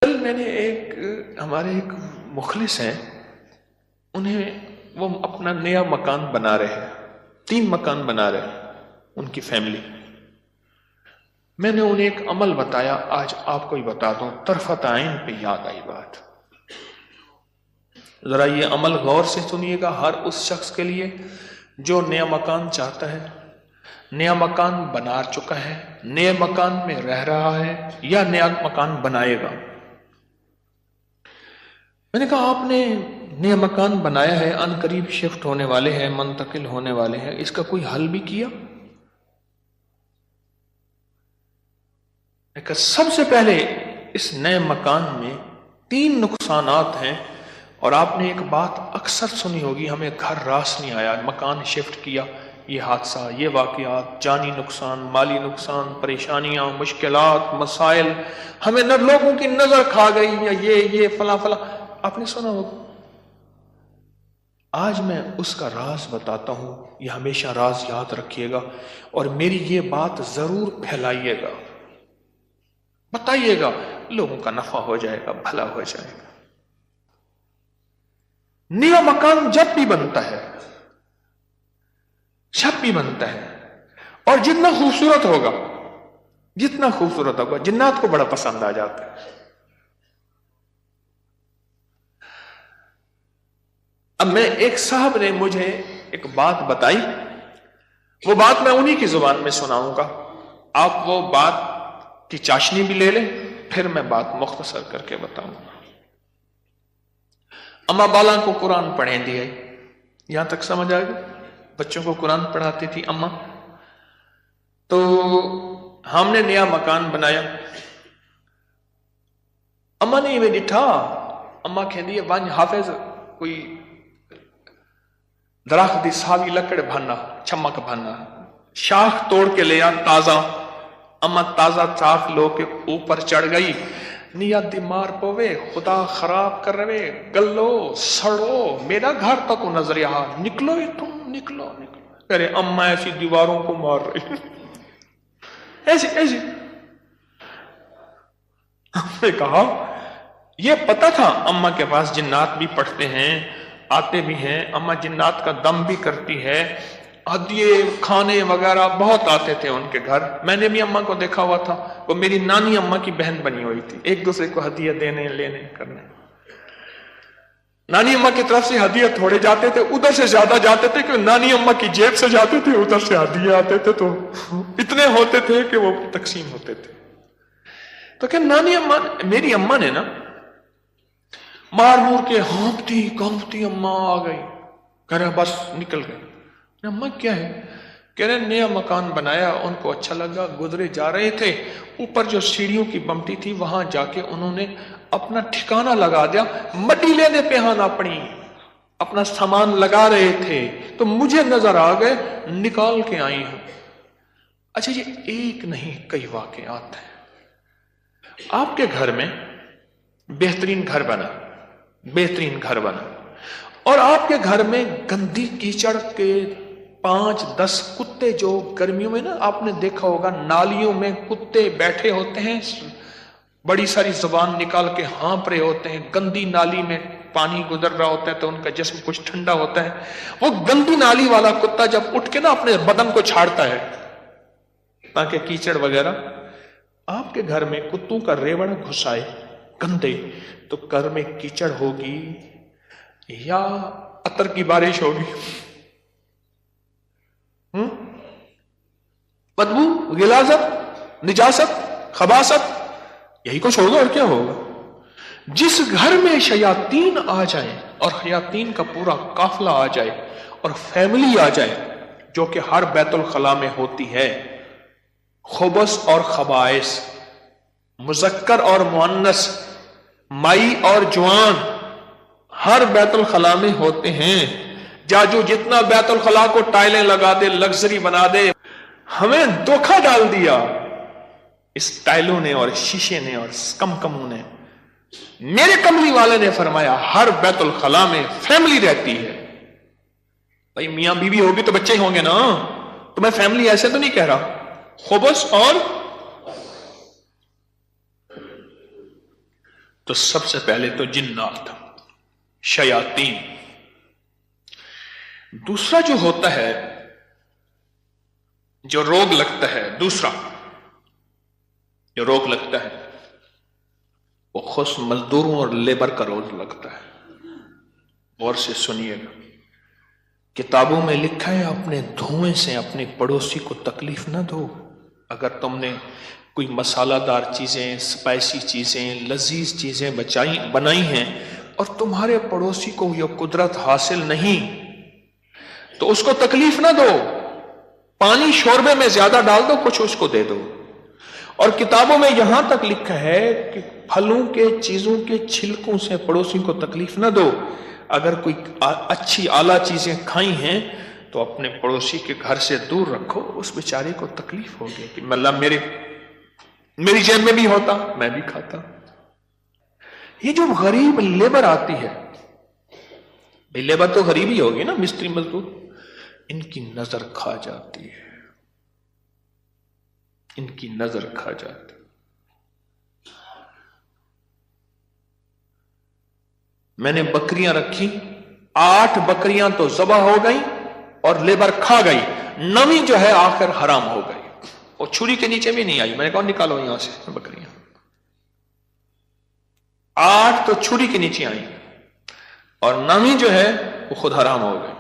کل میں نے ہمارے ایک مخلص ہیں، وہ اپنا نیا مکان بنا رہے ہیں، 3 مکان بنا رہے ہیں ان کی فیملی۔ میں نے انہیں ایک عمل بتایا، آج آپ کو ہی بتا دوں، طرفت عین پہ یاد آئی بات۔ ذرا یہ عمل غور سے سنیے گا، ہر اس شخص کے لیے جو نیا مکان چاہتا ہے، نیا مکان بنا چکا ہے، نئے مکان میں رہ رہا ہے یا نیا مکان بنائے گا۔ میں نے کہا آپ نے نیا مکان بنایا ہے، ان قریب شفٹ ہونے والے ہیں، منتقل ہونے والے ہیں، اس کا کوئی حل بھی کیا؟ میں کہا سب سے پہلے اس نئے مکان میں 3 نقصانات ہیں، اور آپ نے ایک بات اکثر سنی ہوگی، ہمیں گھر راس نہیں آیا، مکان شفٹ کیا، یہ حادثہ، یہ واقعات، جانی نقصان، مالی نقصان، پریشانیاں، مشکلات، مسائل، ہمیں نہ لوگوں کی نظر کھا گئی، یا یہ فلاں فلاں، آپ نے سنا ہوگا۔ آج میں اس کا راز بتاتا ہوں، یہ ہمیشہ راز یاد رکھیے گا، اور میری یہ بات ضرور پھیلائیے گا، بتائیے گا، لوگوں کا نفع ہو جائے گا، بھلا ہو جائے گا۔ نیا مکان جب بھی بنتا ہے، اور جتنا خوبصورت ہوگا، جنات کو بڑا پسند آ جاتا ہے۔ اب میں ایک صاحب نے مجھے ایک بات بتائی، وہ بات میں انہی کی زبان میں سناؤں گا، آپ وہ بات کی چاشنی بھی لے لیں، پھر میں بات مختصر کر کے بتاؤں گا۔ اما بالا کو قرآن پڑھیں دیا، یہاں تک سمجھ آئے گا؟ بچوں کو قرآن پڑھاتی تھی اما۔ تو ہم نے نیا مکان بنایا، اما نے میں ڈٹھا، اما کہندی ہے ون حافظ کوئی درخت دی ساوی لکڑ بھانا، چمک بھانا، شاخ توڑ کے لیا تازہ، اما تازہ چاک لو کے اوپر چڑھ گئی، نیت دی مار پوے، خدا خراب کر رہے، گلو سڑو، میرا گھر تک نظر یہاں، نکلو ہی تم، نکلو ارے اما ایسی دیواروں کو مار رہی، ایسی ہم نے کہا یہ پتا تھا اما کے پاس جنات بھی پڑھتے ہیں، آتے بھی ہیں، اما جنات کا دم بھی کرتی ہے، ہدیے کھانے وغیرہ بہت آتے تھے ان کے گھر۔ میں نے بھی اما کو دیکھا ہوا تھا، وہ میری نانی اما کی بہن بنی ہوئی تھی، ایک دوسرے کو ہدیے دینے لینے کرنے۔ نانی اما کی طرف سے ہدیے تھوڑے جاتے تھے، ادھر سے زیادہ جاتے تھے کہ نانی اما کی جیب سے جاتے تھے، ادھر سے ہدیے آتے تھے تو اتنے ہوتے تھے کہ وہ تقسیم ہوتے تھے۔ تو کہ نانی اما، میری اما نے نا مار مور کے ہانپتی کانپتی اما آ گئی، کہہ رہے بس نکل گئی۔ اما کیا ہے؟ کہہ رہے نیا مکان بنایا، ان کو اچھا لگا، گزرے جا رہے تھے، اوپر جو سیڑھیوں کی بمٹی تھی وہاں جا کے انہوں نے اپنا ٹھکانہ لگا دیا، مٹی لینے پہ ہاں اپنا سامان لگا رہے تھے تو مجھے نظر آ گئے، نکال کے آئی ہوں۔ اچھا یہ ایک نہیں کئی واقعات ہیں۔ آپ کے گھر میں بہترین گھر بنا اور آپ کے گھر میں گندی کیچڑ کے 5-10 کتے، جو گرمیوں میں نا آپ نے دیکھا ہوگا نالیوں میں کتے بیٹھے ہوتے ہیں، بڑی ساری زبان نکال کے ہانپ رہے ہوتے ہیں، گندی نالی میں پانی گزر رہا ہوتا ہے تو ان کا جسم کچھ ٹھنڈا ہوتا ہے، وہ گندی نالی والا کتا جب اٹھ کے نا اپنے بدن کو چھاڑتا ہے تاکہ کیچڑ وغیرہ، آپ کے گھر میں کتوں کا ریوڑ گھسائے گندے تو گھر میں کیچڑ ہوگی یا عطر کی بارش ہوگی؟ بدبو، غلاظت، نجاست، خباثت، یہی کچھ ہوگا اور کیا ہوگا۔ جس گھر میں شیاطین آ جائیں اور شیاطین کا پورا قافلہ آ جائے اور فیملی آ جائے، جو کہ ہر بیت الخلاء میں ہوتی ہے، خبث اور خبائث، مذکر اور مؤنث، مائی اور جوان، ہر بیت الخلاء میں ہوتے ہیں۔ جاجو جتنا بیت الخلاء کو ٹائلیں لگا دے، لگژری بنا دے، ہمیں دھوکہ ڈال دیا اس ٹائلوں نے اور شیشے نے اور کمکموں نے۔ میرے کملی والے نے فرمایا ہر بیت الخلاء میں فیملی رہتی ہے۔ بھائی میاں بیوی ہوگی تو بچے ہی ہوں گے نا، تو میں فیملی ایسے تو نہیں کہہ رہا۔ خبث اور تو سب سے پہلے تو جنات، شیاطین. دوسرا جو ہوتا ہے، جو روگ لگتا ہے، دوسرا جو روگ لگتا ہے وہ خود مزدوروں اور لیبر کا روگ لگتا ہے. غور سے سنیے گا. کتابوں میں لکھا ہے اپنے دھوئیں سے اپنے پڑوسی کو تکلیف نہ دو. اگر تم نے کوئی مسالہ دار چیزیں، سپائسی چیزیں، لذیذ چیزیں بنائی ہیں اور تمہارے پڑوسی کو یہ قدرت حاصل نہیں تو اس کو تکلیف نہ دو. پانی شوربے میں زیادہ ڈال دو، کچھ اس کو دے دو. اور کتابوں میں یہاں تک لکھا ہے کہ پھلوں کے چیزوں کے چھلکوں سے پڑوسی کو تکلیف نہ دو. اگر کوئی اچھی اعلیٰ چیزیں کھائی ہیں تو اپنے پڑوسی کے گھر سے دور رکھو، اس بیچارے کو تکلیف ہوگی کہ اللہ میری جیب میں بھی ہوتا میں بھی کھاتا. یہ جو غریب لیبر آتی ہے، لیبر تو غریب ہی ہوگی نا، مستری مزدور، ان کی نظر کھا جاتی ہے، ان کی نظر کھا جاتی. میں نے بکریاں رکھی، 8 بکریاں تو ذبح ہو گئی اور لیبر کھا گئی، 9ویں جو ہے آخر حرام ہو گئی. وہ چھری کے نیچے بھی نہیں آئی. میں نے کہا نکالو یہاں سے بکریاں. 8 تو چھری کے نیچے آئی اور 9ویں جو ہے وہ خود حرام ہو گئی.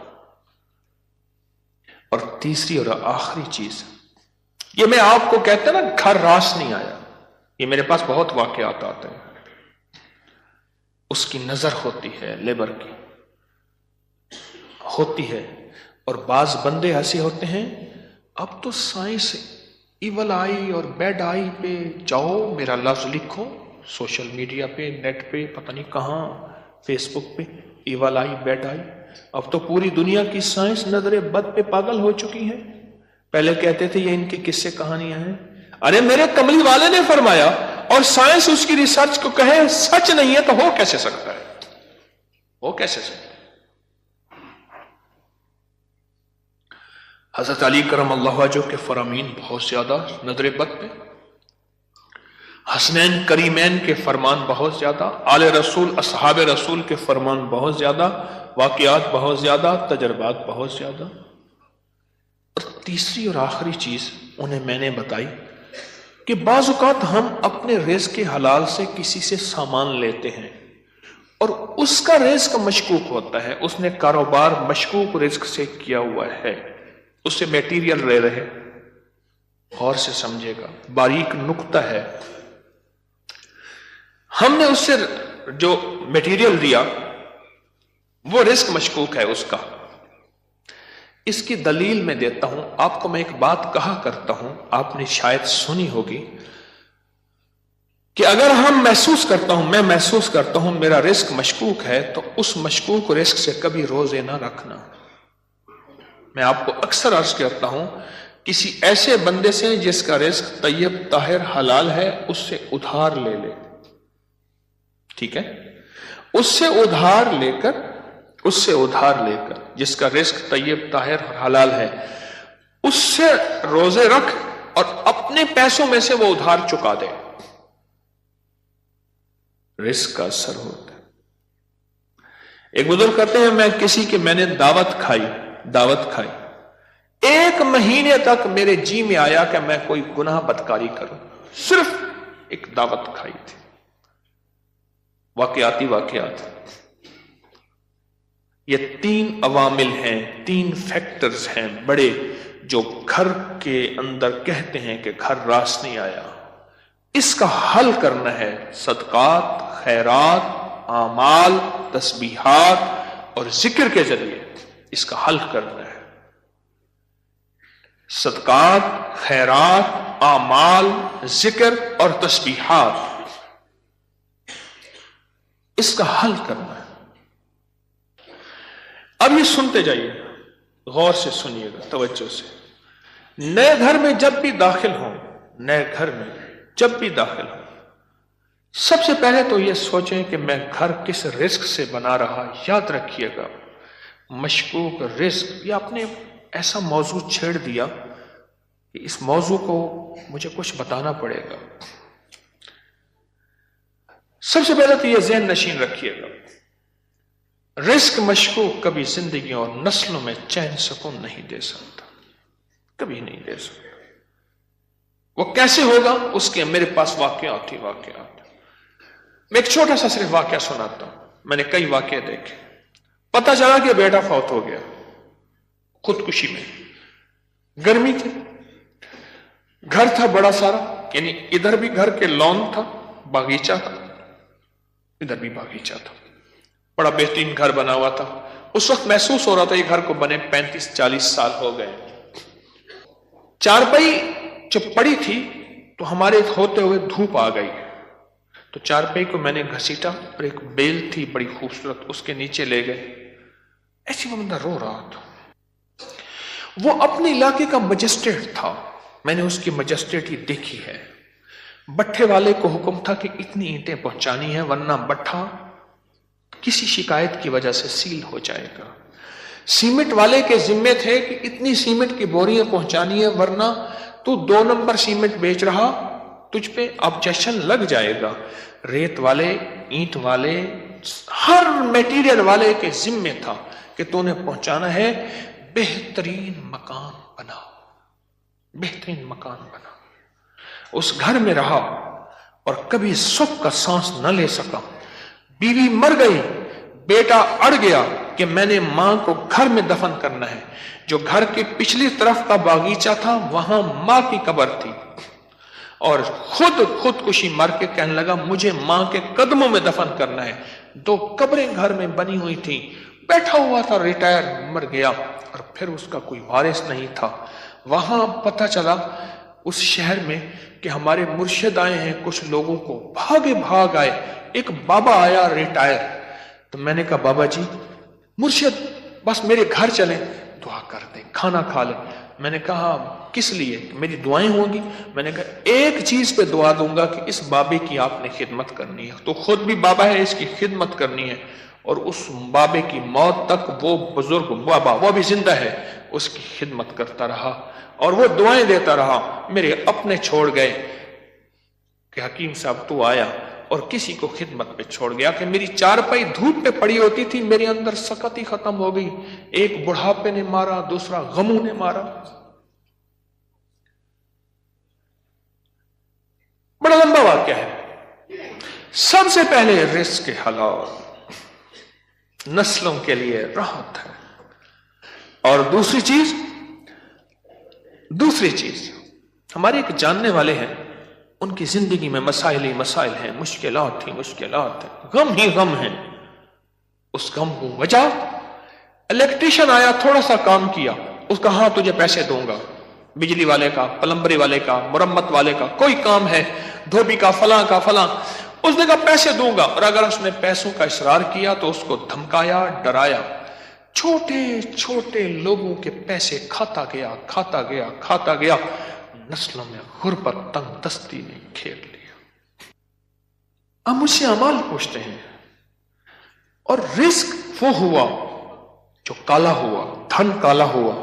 اور تیسری اور آخری چیز، یہ میں آپ کو کہتا نا گھر راس نہیں آیا، یہ میرے پاس بہت واقعات آتے ہیں. اس کی نظر ہوتی ہے، لیبر کی ہوتی ہے. اور بعض بندے ایسے ہوتے ہیں، اب تو سائنس ایول آئی اور بیڈ آئی پہ جاؤ، میرا لفظ لکھو سوشل میڈیا پہ، نیٹ پہ، پتہ نہیں کہاں، فیس بک پہ، ایول آئی بیڈ آئی. اب تو پوری دنیا کی سائنس نظر بد پہ پاگل ہو چکی ہے. پہلے کہتے تھے یہ ان کی قصے کہانیاں ہیں. ارے میرے کملی والے نے فرمایا اور سائنس اس کی ریسرچ کو کہے سچ نہیں ہے تو ہو کیسے سکتا ہے؟ ہو کیسے سکتا ہے؟ حضرت علی کرم اللہ وجہہ کے فرامین بہت زیادہ نظر بد پہ، حسنین کریمین کے فرمان بہت زیادہ، آل رسول اصحاب رسول کے فرمان بہت زیادہ، واقعات بہت زیادہ، تجربات بہت زیادہ. اور تیسری اور آخری چیز انہیں میں نے بتائی کہ بعض اوقات ہم اپنے رزق کے حلال سے کسی سے سامان لیتے ہیں اور اس کا رزق مشکوک ہوتا ہے، اس نے کاروبار مشکوک رزق سے کیا ہوا ہے، اس سے میٹیریل لے رہے. غور سے سمجھے گا، باریک نقطہ ہے. ہم نے اس سے جو میٹیریل دیا وہ رزق مشکوک ہے اس کا. اس کی دلیل میں دیتا ہوں آپ کو. میں ایک بات کہا کرتا ہوں، آپ نے شاید سنی ہوگی کہ اگر میں محسوس کرتا ہوں میرا رزق مشکوک ہے تو اس مشکوک رزق سے کبھی روزے نہ رکھنا. میں آپ کو اکثر عرض کرتا ہوں کسی ایسے بندے سے جس کا رزق طیب طاہر حلال ہے اس سے ادھار لے لے. ٹھیک ہے؟ اس سے ادھار لے کر جس کا رزق طیب طاہر اور حلال ہے اس سے روزے رکھ اور اپنے پیسوں میں سے وہ ادھار چکا دے. رزق کا اثر ہوتا ہے. ایک بزرگ کہتے ہیں میں نے دعوت کھائی 1 مہینے تک میرے جی میں آیا کہ میں کوئی گناہ بدکاری کروں، صرف ایک دعوت کھائی تھی. واقعات یہ 3 عوامل ہیں، 3 فیکٹرز ہیں بڑے جو گھر کے اندر کہتے ہیں کہ گھر راس نہیں آیا. اس کا حل کرنا ہے صدقات، خیرات، اعمال، تسبیحات اور ذکر کے ذریعے. اس کا حل کرنا ہے صدقات، خیرات، اعمال، ذکر اور تسبیحات. اس کا حل کرنا ہے. اب یہ سنتے جائیے، غور سے سنیے گا، توجہ سے. نئے گھر میں جب بھی داخل ہوں سب سے پہلے تو یہ سوچیں کہ میں گھر کس رزق سے بنا رہا. یاد رکھیے گا مشکوک رزق، یا آپ نے ایسا موضوع چھیڑ دیا کہ اس موضوع کو مجھے کچھ بتانا پڑے گا. سب سے پہلے تو یہ ذہن نشین رکھیے گا، رزق مشکوک کبھی زندگی اور نسلوں میں چین سکون نہیں دے سکتا، کبھی نہیں دے سکتا۔ وہ کیسے ہوگا؟ اس کے میرے پاس واقعات ہی واقعات۔ میں ایک چھوٹا سا صرف واقعہ سناتا ہوں، میں نے کئی واقعے دیکھے۔ پتہ چلا کہ بیٹا فوت ہو گیا خودکشی میں، گرمی تھی، گھر تھا بڑا سارا، یعنی ادھر بھی گھر کے لان تھا، باغیچہ تھا، ادھر بھی باغیچہ تھا، بڑا بہترین گھر بنا ہوا تھا۔ اس وقت محسوس ہو رہا تھا یہ گھر کو بنے 35-40 سال ہو گئے۔ چارپائی جب پڑی تھی تو ہمارے ہوتے ہوئے دھوپ آ گئی، تو چارپائی کو میں نے گھسیٹا اور ایک بیل تھی بڑی خوبصورت، اس کے نیچے لے گئے۔ ایسی وہ بندہ رو رہا تھا، وہ اپنے علاقے کا مجسٹریٹ تھا، میں نے اس کی مجسٹریٹی دیکھی ہے۔ بٹھے والے کو حکم تھا کہ اتنی اینٹیں پہنچانی ہیں ورنہ بٹھا کسی شکایت کی وجہ سے سیل ہو جائے گا۔ سیمنٹ والے کے ذمے تھے کہ اتنی سیمنٹ کی بوریاں پہنچانی ہے ورنہ تو 2 نمبر سیمنٹ بیچ رہا، تجھ پہ آبجیکشن لگ جائے گا۔ ریت والے، اینٹ والے، ہر میٹیریل والے کے ذمے تھا کہ تو نے پہنچانا ہے، بہترین مکان بنا، بہترین مکان بنا۔ اس گھر میں رہا اور کبھی سکھ کا سانس نہ لے سکا۔ بیوی مر گئی، بیٹا اڑ گیا کہ میں نے ماں کو گھر میں دفن کرنا ہے۔ جو گھر کی پچھلی طرف کا باغیچہ تھا وہاں ماں کی قبر تھی، اور خودکشی مر کے کہنے لگا مجھے ماں کے قدموں میں دفن کرنا ہے۔ 2 قبریں گھر میں بنی ہوئی تھیں، بیٹھا ہوا تھا، ریٹائر، مر گیا، اور پھر اس کا کوئی وارث نہیں تھا۔ وہاں پتہ چلا اس شہر میں کہ ہمارے مرشد آئے ہیں، کچھ لوگوں کو بھاگ آئے، ایک بابا آیا ریٹائر۔ تو میں نے کہا بابا جی مرشد بس میرے گھر چلیں، دعا کر دیں، کھانا کھا لیں۔ میں نے کہا کس لیے؟ میری دعائیں ہوں گی؟ میں نے کہا ایک چیز پہ دعا دوں گا کہ اس بابے کی آپ نے خدمت کرنی ہے۔ تو خود بھی بابا ہے، اس کی خدمت کرنی ہے، اور اس بابے کی موت تک وہ بزرگ بابا، وہ بھی زندہ ہے، اس کی خدمت کرتا رہا اور وہ دعائیں دیتا رہا۔ میرے اپنے چھوڑ گئے کہ حکیم صاحب تو آیا، اور کسی کو خدمت پہ چھوڑ گیا کہ میری چارپائی دھوپ پہ پڑی ہوتی تھی، میرے اندر سکت ہی ختم ہو گئی۔ ایک بڑھاپے نے مارا، دوسرا غموں نے مارا۔ بڑا لمبا واقعہ ہے۔ سب سے پہلے رزق کے حلال، نسلوں کے لیے راحت ہے، اور دوسری چیز ہمارے ایک جاننے والے ہیں، ان کی زندگی میں مسائل ہی مسائل ہیں، مشکلات ہیں، غم ہی غم ہیں۔ اس غم کو وجہ، الیکٹریشن آیا، تھوڑا سا کام کیا، اس کا ہاں تجھے پیسے دوں گا، بجلی والے کا، پلمبری والے کا، مرمت والے کا، کوئی کام ہے، دھوبی کا، فلاں کا فلاں، اس نے کہا پیسے دوں گا، اور اگر اس نے پیسوں کا اصرار کیا تو اس کو دھمکایا، ڈرایا۔ چھوٹے چھوٹے لوگوں کے پیسے کھاتا گیا، نسلوں میں غربت، تنگ دستی نے گھیر لیا۔ اب مجھ سے اعمال پوچھتے ہیں، اور رزق وہ ہوا جو کالا ہوا، دھن کالا ہوا،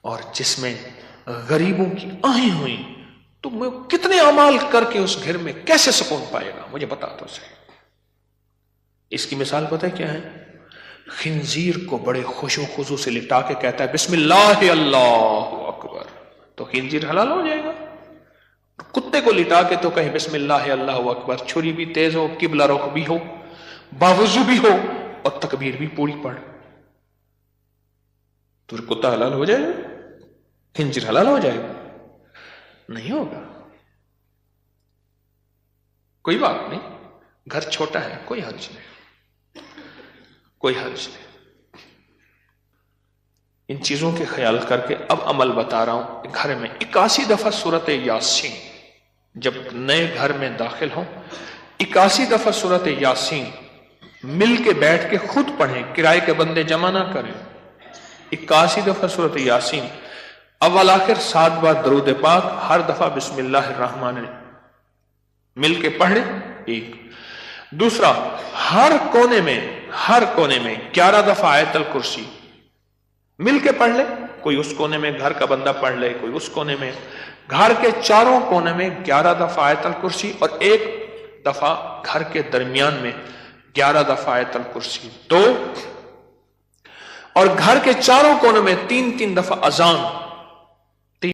اور جس میں غریبوں کی آہیں ہوئیں، تو میں کتنے اعمال کر کے اس گھر میں کیسے سکون پائے گا؟ مجھے بتا دو صحیح۔ اس کی مثال پتہ ہے کیا ہے؟ خنزیر کو بڑے خوش و خضوع سے لٹا کے کہتا ہے بسم اللہ اللہ اکبر، تو خنزیر حلال ہو جائے گا۔ کتے کو لٹا کے تو کہیں بسم اللہ اللہ اکبر، چھری بھی تیز ہو، قبلہ رخ بھی ہو، باوضو بھی ہو، اور تکبیر بھی پوری پڑھ، تو کتا حلال ہو جائے گا؟ خنزیر حلال ہو جائے گا؟ نہیں ہوگا۔ کوئی بات نہیں، گھر چھوٹا ہے، کوئی حرج نہیں۔ ان چیزوں کے خیال کر کے اب عمل بتا رہا ہوں۔ گھر میں 81 دفعہ سورت یاسین، جب نئے گھر میں داخل ہوں 81 دفعہ سورت یاسین مل کے بیٹھ کے خود پڑھیں، کرائے کے بندے جمع نہ کریں۔ 81 دفعہ سورت یاسین، اول آخر 7 بار درود پاک، ہر دفعہ بسم اللہ الرحمن الرحیم مل کے پڑھ لیں۔ ایک دوسرا، ہر کونے میں 11 دفعہ آیت الکرسی مل کے پڑھ لے، کوئی اس کونے میں گھر کا بندہ پڑھ لے، کوئی اس کونے میں، گھر کے چاروں کونے میں 11 دفعہ آیت الکرسی، اور ایک دفعہ گھر کے درمیان میں 11 دفعہ آیت الکرسی 2، اور گھر کے چاروں کونوں میں 3 دفعہ اذان